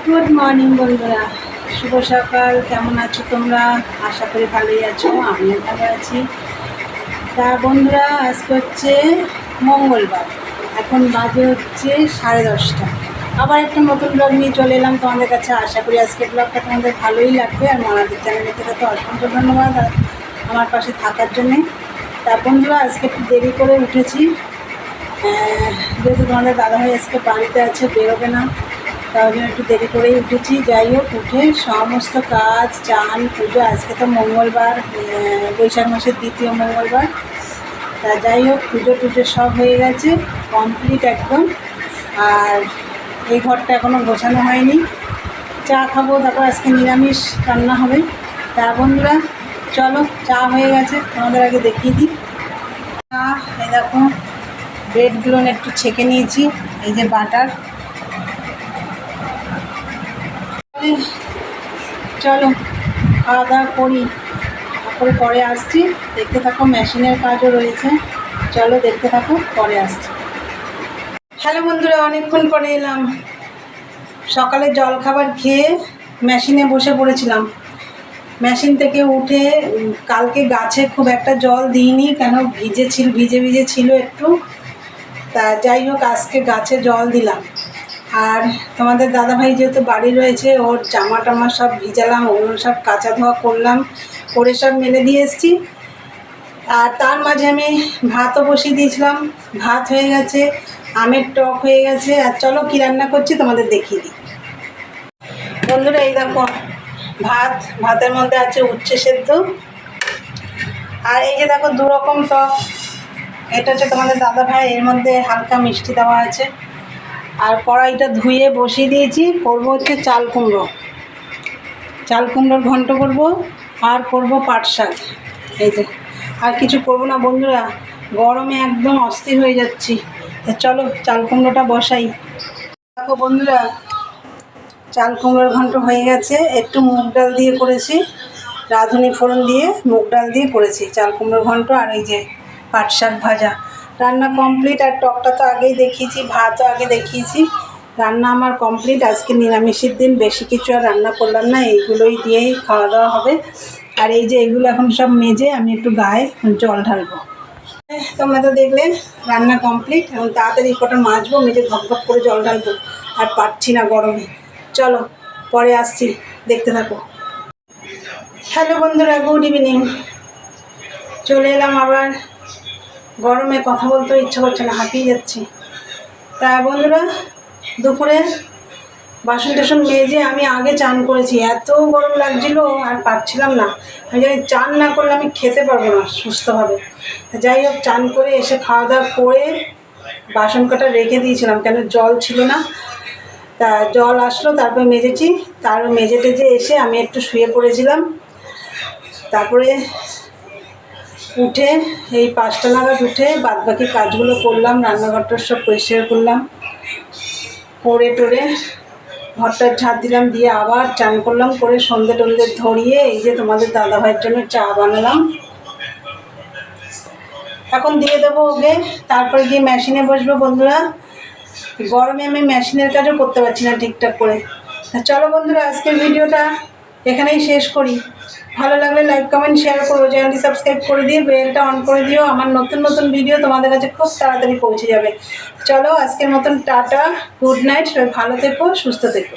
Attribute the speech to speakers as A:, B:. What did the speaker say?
A: Good morning বন্ধুরা, শুভ সকাল। কেমন আছো তোমরা? আশা করি ভালোই আছো, আমিও ভালো আছি। তা বন্ধুরা, আজকে হচ্ছে মঙ্গলবার, এখন বাজে হচ্ছে 10:30। আবার একটা নতুন ব্লগ নিয়ে চলে এলাম তোমাদের কাছে। আশা করি আজকের ব্লগটা তোমাদের ভালোই লাগবে। আর মনাদের চ্যানেলে থেকে তো অসংখ্য ধন্যবাদ আমার পাশে থাকার জন্যে। তা বন্ধুরা, আজকে একটু দেরি করে উঠেছি, যেহেতু তোমাদের দাদাভাই আজকে বাড়িতে আছে, বেরোবে না, তার জন্য একটু দেরি করেই উঠেছি। যাই হোক, উঠে সমস্ত কাজ, চান, পুজো, আজকে তো মঙ্গলবার, বৈশাখ মাসের দ্বিতীয় মঙ্গলবার। তা যাই হোক, পুজো টুজো সব হয়ে গেছে, কমপ্লিট একদম। আর এই ঘরটা এখনও গোছানো হয়নি। চা খাবো, তারপর আজকে নিরামিষ রান্না হবে। তা বন্ধুরা চলো, চা হয়ে গেছে, তোমাদের আগে দেখিয়ে দিই। চা, এই দেখো ব্রেডগুলো একটু ছেঁকে নিয়েছি, এই যে বাটার। চলো খাওয়া দাওয়া করি, তারপরে পরে আসছি। দেখতে থাকো, মেশিনের কাজও রয়েছে, চলো দেখতে থাকো, পরে আসছি। হ্যালো বন্ধুরা, অনেকক্ষণ পরে এলাম। সকালে জল খাবার খেয়ে মেশিনে বসে পড়েছিলাম। মেশিন থেকে উঠে কালকে গাছে খুব একটা জল দিইনি, কেন ভিজে ভিজে ছিল একটু। তা যাই হোক, আজকে গাছে জল দিলাম। আর তোমাদের দাদাভাই যেহেতু বাড়ি রয়েছে, ওর জামা টামা সব ভিজালাম, ওগুলো সব কাচা ধোয়া করলাম, করে সব মেলে দিয়ে এসেছি। আর তার মাঝে আমি ভাতও বসিয়ে দিয়েছিলাম, ভাত হয়ে গেছে, আমের টক হয়ে গেছে। আর চলো কী রান্না করছি তোমাদের দেখিয়ে দিই। বন্ধুরা এই দেখো, ভাতের মধ্যে আছে উচ্ছে সেদ্ধ, আর এই যে দেখো 2 রকম টক। এটা হচ্ছে তোমাদের দাদাভাই, এর মধ্যে হালকা মিষ্টি দেওয়া আছে। আর কড়াইটা ধুয়ে বসিয়ে দিয়েছি, করবো হচ্ছে চাল কুমড়োর ঘন্ট করব, আর করব পাট শাক। এই যে, আর কিছু করব না বন্ধুরা, গরমে একদম অস্থির হয়ে যাচ্ছি। তো চলো চাল কুমড়োটা বসাই। দেখো বন্ধুরা, চাল কুমড়োর ঘন্ট হয়ে গেছে। একটু মুগ ডাল দিয়ে করেছি, রাঁধুনি ফোড়ন দিয়ে মুগ ডাল দিয়ে করেছি চাল কুমড়োর ঘন্ট। আর এই যে পাট শাক ভাজা, রান্না কমপ্লিট। আর টকটা তো আগেই দেখিয়েছি, ভাতও আগে দেখিয়েছি, রান্না আমার কমপ্লিট। আজকে নিরামিষের দিন, বেশি কিছু আর রান্না করলাম না, এইগুলোই দিয়েই খাওয়া দাওয়া হবে। আর এই যে এগুলো এখন সব মেজে আমি একটু গায়ে জল ঢালবো। তোমরা তো দেখলে রান্না কমপ্লিট, এখন তাড়াতাড়ি কটা মাজবো, মেজে ঘপ করে জল ঢালবো। আর পারছি না গরমে। চলো পরে আসছি, দেখতে থাকো। হ্যালো বন্ধুরা, গুড ইভিনিং। চলে এলাম আবার। গরমে কথা বলতে ইচ্ছা করছে না, হাঁপিয়ে যাচ্ছি। তা বন্ধুরা, দুপুরে বাসন টাসন মেজে আমি আগে চান করেছি, এত গরম লাগছিল আর পারছিলাম না। আমি জানি চান না করলে আমি খেতে পারবো না সুস্থভাবে। যাই হোক, চান করে এসে খাওয়া দাওয়া করে বাসন কটা রেখে দিয়েছিলাম, কেন জল ছিল না। তা জল আসলো, তারপরে মেজেছি। তারপর মেজে টেজে এসে আমি একটু শুয়ে পড়েছিলাম। তারপরে উঠে এই 5টা নাগাদ উঠে বাদবাকি কাজগুলো করলাম, রান্নাঘরটা সব পরিষ্কার করলাম, করে টোরে ঘরটার ঝাঁট দিলাম, দিয়ে আবার চান করলাম, করে সন্ধে টন্ধে ধরিয়ে এই যে তোমাদের দাদাভাইয়ের জন্য চা বানালাম। এখন দিয়ে দেবো ওকে, তারপরে গিয়ে মেশিনে বসবো। বন্ধুরা, গরমে আমি মেশিনের কাজও করতে পারছি না ঠিকঠাক করে। তা চলো বন্ধুরা, আজকের ভিডিওটা এখানেই শেষ করি। ভালো লাগলে লাইক কমেন্ট শেয়ার করো, চ্যানেলটি সাবস্ক্রাইব করে দিয়ে বেলটা অন করে দিও, আমার নতুন ভিডিও তোমাদের কাছে খুব তাড়াতাড়ি পৌঁছে যাবে। চলো আজকের মতন টাটা, গুড নাইট, সবাই ভালো থেকো, সুস্থ থেকো।